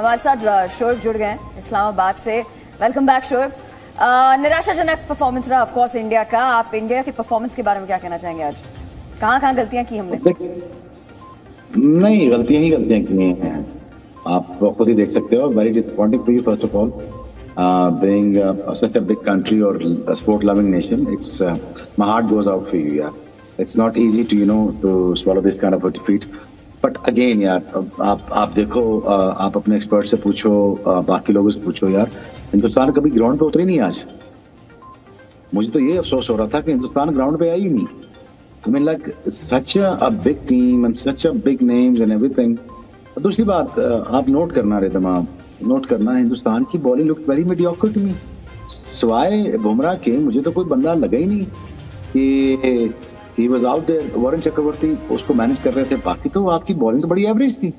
हमारे साथ शोएब जुड़ गए हैं इस्लामाबाद से। Welcome back Shoaib. निराशाजनक परफॉर्मेंस रहा ऑफ कोर्स इंडिया का। आप इंडिया की परफॉर्मेंस के बारे में क्या कहना चाहेंगे? आज कहाँ गलतियां की हमने? नहीं, गलतियां की हैं। आप खुद ही देख सकते हो। Very disappointing for you first of all, being such a big country or a sport loving nation. It's my heart goes out for you. Yeah, it's not easy to to swallow this kind of a defeat. But again यार, आप देखो, आप अपने expert से पूछो, बाकी लोगों से पूछो यार, हिंदुस्तान कभी ग्राउंड पे उतरी नहीं आज। मुझे तो ये अफसोस हो रहा था कि हिंदुस्तान ग्राउंड पे आई ही नहीं। I mean like such a big team and such a big names and everything. दूसरी बात, आप नोट करना नोट करना, हिंदुस्तान की bowling look very mediocre to me. सिवाय बुमराह के मुझे तो कोई बंदा लगा ही नहीं कि he was out there. Varun Chakravarthy उसको मैनेज कर रहे थे, बाकी तो आपकी बॉलिंग तो बड़ी एवरेज थी।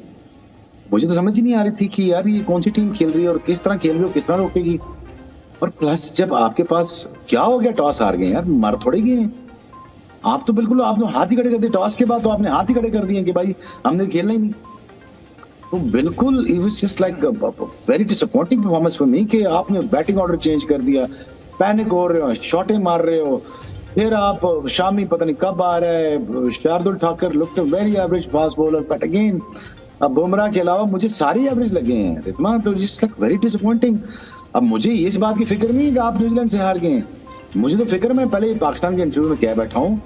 मुझे तो समझ ही नहीं आ रही थी कि यार ये कौन सी टीम खेल रही है और किस तरह खेल रही है और किस तरह रोकेगी। और प्लस जब आपके पास क्या हो गया, टॉस हार गए यार, मर थोड़े गए। आप तो बिल्कुल आपने हाथ ही खड़े कर दिए। टॉस के बाद तो आपने हाथ ही खड़े कर दिए कि भाई हमने खेलना ही नहीं। तो बिल्कुल it was just like very disappointing performance for me कि आपने बैटिंग ऑर्डर चेंज कर दिया, पैनिक हो रहे हो, शॉटें मार रहे हो, फिर आप शामी पता नहीं कब आ रहा है। Shardul Thakur looked a very average fast bowler, but again अब बुमराह के अलावा मुझे सारे एवरेज लगे हैं रितमा। तो जस्ट लाइक वेरी डिसअपॉइंटिंग। अब मुझे इस बात की फिक्र नहीं है कि आप न्यूजीलैंड से हार गए। मुझे तो फिक्र, मैं पहले पाकिस्तान के इंटरव्यू में कह बैठा हूँ,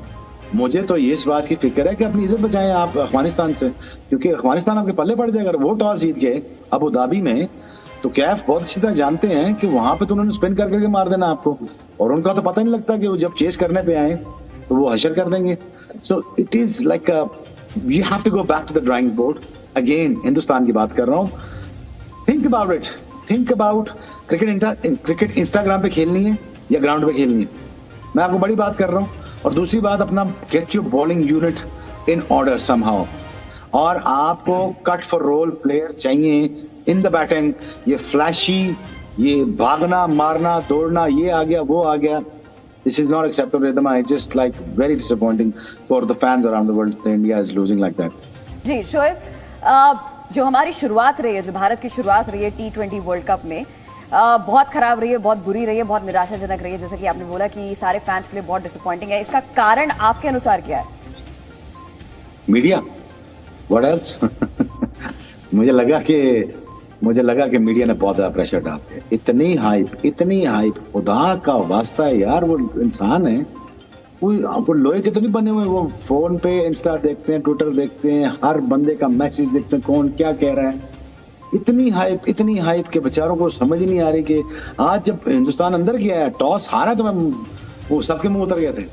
मुझे तो ये इस बात की फिक्र है कि अपनी इज्जत बचाएं आप अफगानिस्तान से, क्योंकि अफगानिस्तान आपके पल्ले पड़ जाएगा। अगर वो टॉस जीत गए अबू धाबी में, तो कैफ बहुत अच्छी तरह जानते हैं कि वहां पे तो उन्होंने स्पिन कर करके मार देना आपको, और उनका तो पता नहीं लगता कि वो जब चेस करने पे आए तो वो हशर कर देंगे। So it is like you have to go back to the drawing board again. Hindustan की बात कर रहा हूँ। Think about it, think about cricket Instagram पे खेलनी है या ग्राउंड पे खेलनी है। मैं आपको बड़ी बात कर रहा हूँ। और दूसरी बात, अपना get your bowling unit in order somehow. और आपको कट फॉर रोल प्लेयर चाहिए इन द बैटिंग। ये फ्लैशी, ये भागना मारना दौड़ना, ये आ गया वो आ गया, this is not acceptable rhythm. I just like very disappointing for the fans around the world that India is losing like that. जी शोएब, जो हमारी शुरुआत रही है, जो भारत की शुरुआत रही है T20 वर्ल्ड कप में, बहुत खराब रही है, बहुत बुरी रही है, बहुत निराशाजनक रही है। जैसे कि आपने बोला कि सारे फैंस के लिए बहुत डिसअपॉइंटिंग है। इसका कारण आपके अनुसार क्या है? Media, what else? मुझे लगा कि मीडिया ने बहुत ज्यादा प्रेशर डाल दिया। इतनी हाइप, खुदा का वास्ता है यार, वो इंसान है, वो लोहे के तो नहीं बने हुए। वो फोन पे इंस्टा देखते हैं, ट्विटर देखते हैं, हर बंदे का मैसेज देखते हैं, कौन क्या कह रहा है। इतनी हाइप के बेचारों को समझ ही नहीं आ रही कि आज जब हिंदुस्तान अंदर गया है, टॉस हारा, तो वो सबके मुंह उतर गए थे।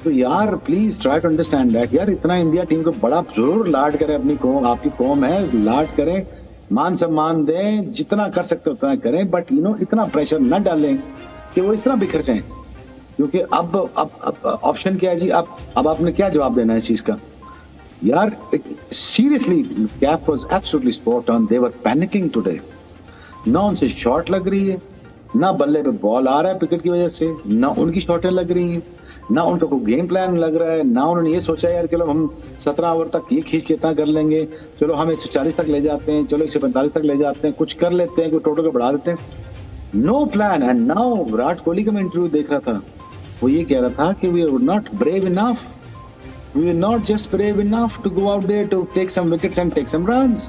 तो यार please try to understand that यार। इतना इंडिया टीम को बड़ा जरूर लाड करें, अपनी कौम, आपकी कौम है, लाड करें, मान सम्मान दें, जितना कर सकते उतना करें, बट इतना प्रेशर न डालें कि वो इस तरह बिखर जाएं। क्योंकि अब ऑप्शन क्या है जी? अब आपने क्या जवाब देना है इस चीज का? यार seriously, cap was absolutely spot on. They were panicking today. ना उनसे शॉट लग रही है, ना बल्ले पे बॉल आ रहा है विकेट की वजह से, ना उनकी शॉटें लग रही हैं, ना उनका कोई गेम प्लान लग रहा है, ना उन्होंने ये सोचा यार चलो हम 17 ओवर तक ये खींच के इतना कर लेंगे, चलो हम 140 तक ले जाते हैं, चलो 145 तक ले जाते हैं, कुछ कर लेते हैं, कोई टोटल को बढ़ा देते हैं। No plan. And now Virat Kohli का मैं इंटरव्यू देख रहा था, वो ये कह रहा था कि we are not brave enough, we were not just brave enough to go out there to take some wickets and take some runs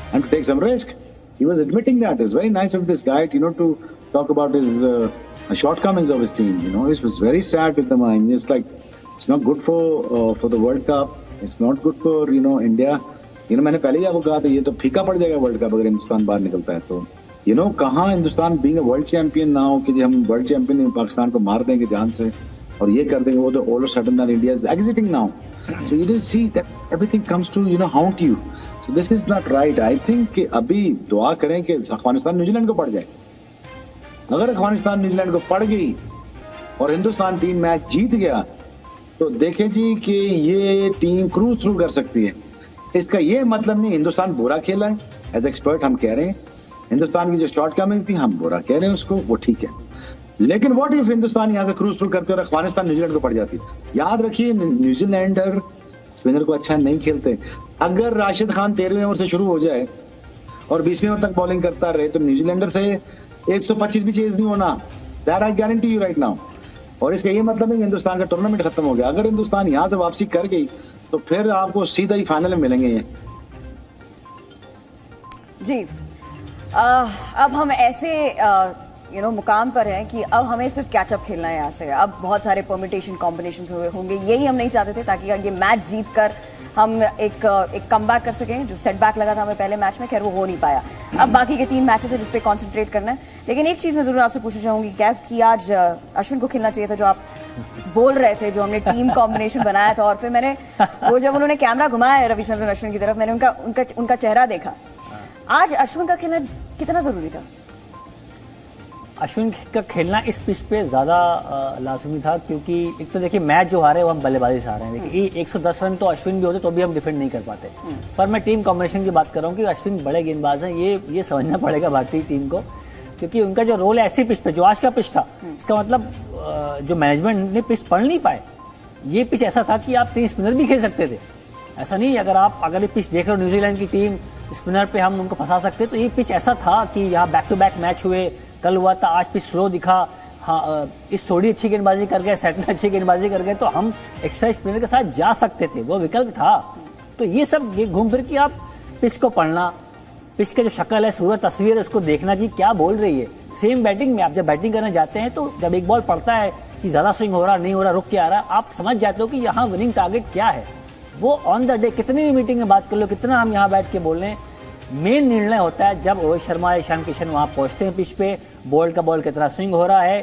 and to take some risk. He was admitting that. It's very nice of this guy, to talk about his shortcomings of his team. It was very sad with the mind. It's like it's not good for the World Cup. It's not good for India. मैंने पहले ही आपको कहा था, ये तो फीका पड़ जाएगा वर्ल्ड कप अगर हिंदुस्तान बाहर निकलता है। तो कहाँ Hindustan being a world champion ना हो कि हम वर्ल्ड चैंपियन पाकिस्तान को मार देंगे जान से और ये कर देंगे, वो तो all of sudden that India is exiting now. So you don't see that everything comes to haunt you. So this is not right. I think कि अभी दुआ करें कि अफगानिस्तान न्यूजीलैंड को पड़ जाए। अगर अफगानिस्तान न्यूजीलैंड को पड़ गई और हिंदुस्तान 3 मैच जीत गया, तो देखें जी कि ये टीम क्रूज थ्रू कर सकती है। इसका ये मतलब नहीं हिंदुस्तान बुरा खेला है, एज एक्सपर्ट हम कह रहे हैं। हिंदुस्तान की जो शॉर्ट कमिंग थी हम बुरा कह रहे हैं उसको, वो ठीक है। लेकिन व्हाट इफ हिंदुस्तान यहाँ से क्रूज थ्रू करते और अफगानिस्तान न्यूजीलैंड को पड़ जाती? याद रखिए, न्यूजीलैंडर स्पिनर को अच्छा नहीं खेलते। अगर राशिद खान 13वें ओवर से शुरू हो जाए और 20वें ओवर तक बॉलिंग करता रहे तो न्यूजीलैंडर से 125 भी चेज नहीं होना, that I guarantee you right now. और इसका ये मतलब है कि हिंदुस्तान का टूर्नामेंट खत्म हो गया। अगर हिंदुस्तान यहाँ से वापसी कर गई तो फिर आपको सीधा ही फाइनल में मिलेंगे ये। जी अब हम ऐसे मुकाम पर हैं कि अब हमें सिर्फ कैचअप खेलना है यहाँ से। अब बहुत सारे परमिटेशन कॉम्बिनेशन होंगे, यही हम नहीं चाहते थे, ताकि ये मैच जीत कर हम एक कमबैक कर सकें। जो सेटबैक लगा था हमें पहले मैच में, खैर वो हो नहीं पाया। अब बाकी के 3 मैचेस है जिस पे कंसंट्रेट करना है। लेकिन एक चीज़ मैं ज़रूर आपसे पूछना चाहूँगी कैफ कि आज अश्विन को खेलना चाहिए था, जो आप बोल रहे थे, जो हमने टीम कॉम्बिनेशन बनाया था। और फिर मैंने वो जब उन्होंने कैमरा घुमाया रविचंद्रन अश्विन की तरफ, मैंने उनका चेहरा देखा। आज अश्विन का खेलना कितना ज़रूरी था? अश्विन का खेलना इस पिच पे ज़्यादा लाजमी था, क्योंकि एक तो देखिए मैच जो हारे वो हम बल्लेबाजी से हारे हैं। देखिए 110 रन तो अश्विन भी होते तो भी हम डिफेंड नहीं कर पाते। पर मैं टीम कॉम्बिनेशन की बात कर रहा हूँ कि अश्विन बड़े गेंदबाज हैं, ये समझना पड़ेगा भारतीय टीम को, क्योंकि उनका जो रोल है ऐसी पिच पे, जो आज का पिच था, इसका मतलब जो मैनेजमेंट ने पिच पढ़ नहीं पाए। ये पिच ऐसा था कि आप 3 स्पिनर भी खेल सकते थे। ऐसा नहीं, अगर ये पिच देख रहे हो न्यूजीलैंड की टीम स्पिनर पे हम उनको फंसा सकते, तो ये पिच ऐसा था कि यहाँ बैक टू बैक मैच हुए, कल हुआ था, आज पिच स्लो दिखा। हाँ, इस सोडी अच्छी गेंदबाजी कर गए, सेटनर अच्छी गेंदबाजी कर गए, तो हम एक्स्ट्रा स्पिनर के साथ जा सकते थे, वो विकल्प था। तो ये घूम फिर के आप पिच को पढ़ना, पिच का जो शक्ल है, सूरत तस्वीर है, उसको देखना जी क्या बोल रही है। सेम बैटिंग में आप जब बैटिंग करने जाते हैं तो जब एक बॉल पड़ता है कि ज़्यादा स्विंग हो रहा नहीं हो रहा, रुक के आ रहा, आप समझ जाते हो कि यहाँ विनिंग टारगेट क्या है। वो ऑन द डे कितनी भी मीटिंग में बात कर लो, कितना हम यहाँ बैठ के बोल रहे हैं, मेन निर्णय होता है जब रोहित शर्मा, ईशान किशन वहाँ पहुँचते हैं पिच पे, बॉल का बॉल कितना स्विंग हो रहा है,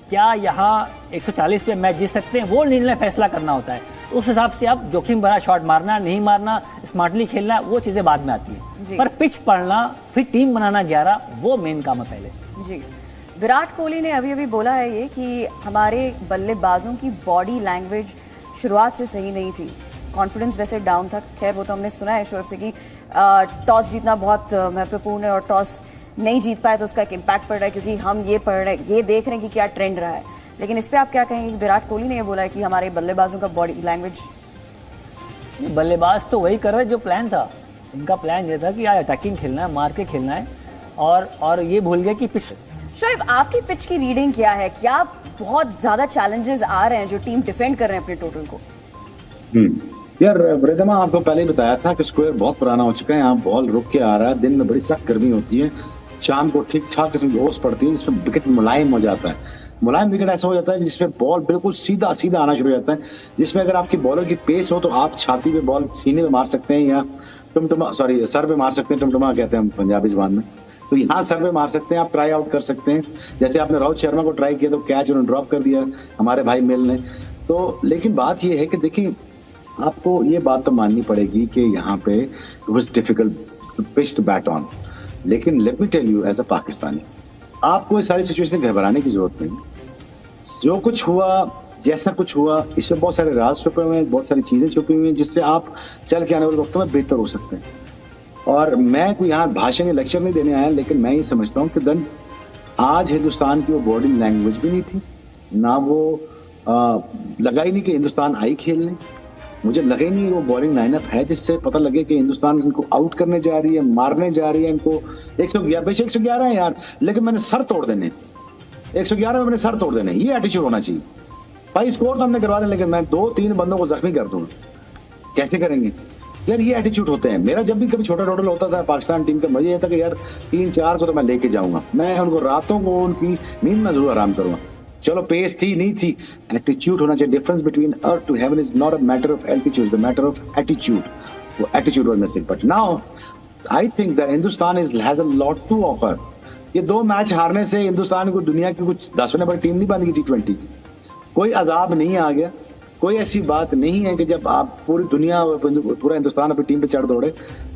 क्या यहाँ 140 पे मैच जीत सकते हैं, वो निर्णय फैसला करना होता है। उस हिसाब से आप जोखिम भरा शॉट मारना, नहीं मारना, स्मार्टली खेलना, वो चीज़ें बाद में आती हैं। पर पिच पढ़ना, फिर टीम बनाना 11, वो मेन काम है पहले। जी, विराट कोहली ने अभी बोला है ये कि हमारे बल्लेबाजों की बॉडी लैंग्वेज शुरुआत से सही नहीं थी, कॉन्फिडेंस वैसे डाउन था। खैर वो तो हमने सुना है शोएब से कि टॉस जीतना बहुत महत्वपूर्ण है, और टॉस नहीं जीत पाए तो उसका एक इम्पैक्ट पड़ रहा है, क्योंकि हम ये देख रहे हैं कि क्या ट्रेंड रहा है। लेकिन इस पे आप क्या कहेंगे? विराट कोहली ने ये बोला है कि हमारे बल्लेबाजों का बॉडी लैंग्वेज, बल्लेबाज तो वही कर रहे जो प्लान था। इनका प्लान ये था कि आज अटैकिंग खेलना है, मार के खेलना है, और ये भूल गए कि पिच। शोएब, आपकी पिच की रीडिंग क्या है? क्या बहुत ज़्यादा चैलेंजेस आ रहे हैं जो टीम डिफेंड कर रहे हैं अपने टोटल को? यार रिदमा, आपको पहले ही बताया था कि स्क्वायर बहुत पुराना हो चुका है, यहाँ बॉल रुक के आ रहा है, दिन में बड़ी सख्त गर्मी होती है, शाम को ठीक ठाक किस्म की ओस पड़ती है जिसमें विकेट मुलायम हो जाता है। मुलायम विकेट ऐसा हो जाता है जिसमें बॉल बिल्कुल सीधा आना शुरू हो जाता है, जिसमें अगर आपकी बॉलर की पेस हो तो आप छाती पे बॉल सीने में मार सकते हैं, या सर पे मार सकते हैं, टुमटुमा कहते हैं हम पंजाबी जुबान में, तो यहाँ सर पे मार सकते हैं, आप ट्राई आउट कर सकते हैं। जैसे आपने रोहित शर्मा को ट्राई किया तो कैच उन्होंने ड्रॉप कर दिया हमारे भाई मिल ने। तो लेकिन बात ये है कि देखिए, आपको ये बात तो माननी पड़ेगी कि यहाँ पे it was difficult pitch to bat on, लेकिन let me tell you as a Pakistani, आपको ये सारी सिचुएशन घबराने की जरूरत नहीं। जो कुछ हुआ, जैसा कुछ हुआ, इसमें बहुत सारे राज छुपे हुए हैं, बहुत सारी चीजें छुपी हुई हैं जिससे आप चल के आने वाले वक्तों में बेहतर हो सकते हैं। और मैं कोई यहाँ भाषण या लेक्चर नहीं देने आया, लेकिन मैं ये समझता हूँ कि दिन आज हिंदुस्तान की वो बॉडी लैंग्वेज भी नहीं थी, ना वो लगा ही नहीं कि हिंदुस्तान आई खेलने, मुझे लगा ही नहीं वो बॉलिंग लाइनअप है जिससे पता लगे कि हिंदुस्तान इनको आउट करने जा रही है, मारने जा रही है इनको। 111 है यार, लेकिन मैंने सर तोड़ देने, 111 में मैंने सर तोड़ देने, ये एटीट्यूड होना चाहिए। भाई स्कोर तो हमने करवा दें, लेकिन मैं 2-3 बंदों को जख्मी कर दूंगा, कैसे करेंगे यार? ये एटीट्यूड होते हैं। मेरा जब भी कभी छोटा टोटल होता था पाकिस्तान टीम का, मुझे ये था कि यार 3-4 को तो मैं लेके जाऊंगा, मैं उनको रातों को उनकी नींद में जरूर आराम करूंगा। चलो पेस थी नहीं थी, एटीट्यूड होना चाहिए। Difference between earth to heaven is not a matter of altitude, the matter of attitude. वो attitude was missing, but now I think that Hindustan has a lot to offer. ये 2 मैच हारने से हिंदुस्तान को दुनिया की कुछ 10 नंबर टीम नहीं बन गई T20 की, कोई अजाब नहीं आ गया, कोई ऐसी बात नहीं है कि जब आप पूरी दुनिया, पूरा हिंदुस्तान अपनी टीम पे चढ़ दौड़े,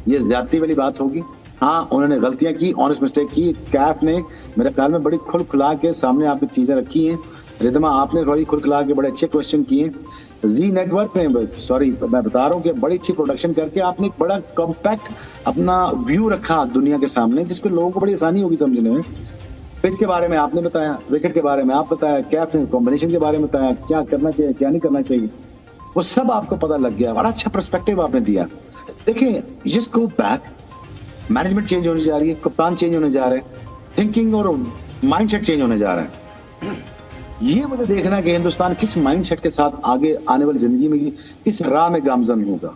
ये ज्यादती वाली बात होगी। हाँ, उन्होंने गलतियां की, ऑनेस्ट मिस्टेक की। कैफ ने मेरे ख्याल में बड़ी खुल खुला के सामने आपकी चीजें रखी हैं। रिदमा, आपने बड़ी खुल खुला के बड़े अच्छे क्वेश्चन किए। जी नेटवर्क ने, सॉरी मैं बता रहा हूँ कि बड़ी अच्छी प्रोडक्शन करके आपने एक बड़ा कॉम्पैक्ट अपना व्यू रखा दुनिया के सामने, जिसपे लोगों को बड़ी आसानी होगी समझने में। पिच के बारे में आपने बताया, विकेट के बारे में आप बताया, कैफ ने कॉम्बिनेशन के बारे में बताया, क्या करना चाहिए क्या नहीं करना चाहिए, वो सब आपको पता लग गया। बड़ा अच्छा पर्सपेक्टिव आपने दिया। देखिए, just go back management change होने जा रही है, कप्तान चेंज होने जा रहे हैं, थिंकिंग और माइंडसेट चेंज होने जा रहा है। ये मुझे देखना है कि हिंदुस्तान किस माइंडसेट के साथ आगे आने वाली जिंदगी में किस राह में गामजन होगा।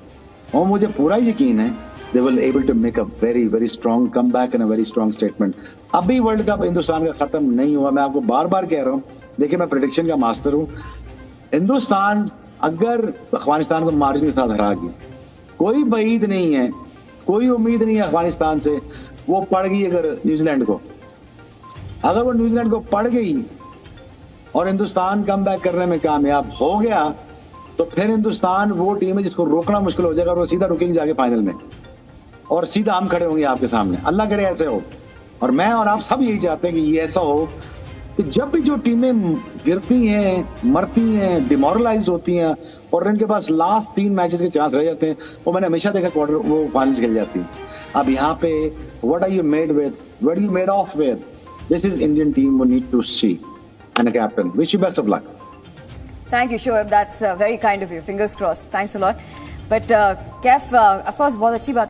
और मुझे पूरा यकीन है they will able to make a very very strong comeback and a very strong statement। अभी वर्ल्ड कप हिंदुस्तान का खत्म नहीं हुआ, मैं आपको बार बार कह रहा हूँ। देखिए मैं प्रेडिक्शन का मास्टर हूँ। हिंदुस्तान अगर अफगानिस्तान को मार्जिन के साथ हरा गई, कोई बईद नहीं है, कोई उम्मीद नहीं है अफगानिस्तान से। वो पड़ गई अगर न्यूजीलैंड को, अगर वो न्यूजीलैंड को पड़ गई और हिंदुस्तान कमबैक करने में कामयाब हो गया, तो फिर हिंदुस्तान वो टीम है जिसको रोकना मुश्किल हो जाएगा और वो सीधा रुकेगी जाके फाइनल में, और सीधा हम खड़े होंगे आपके सामने। अल्लाह करे ऐसे हो, और मैं और आप सब यही चाहते हैं कि ये ऐसा हो कि जब भी जो टीमें गिरती हैं, मरती हैं, डिमोरलाइज होती हैं और इनके पास लास्ट 3 मैचेस के चांस रह जाते हैं, वो मैंने हमेशा देखा क्वार्टर वो फाइनल्स खेल जाती हैं। अब यहाँ पे what are you made with, what are you made of with? This is Indian team we need to see and a captain. Wish you best of luck. Thank you, Shoaib. That's very kind of you. Fingers crossed. Thanks a lot. But Kef, of course, बहुत अच्छी बात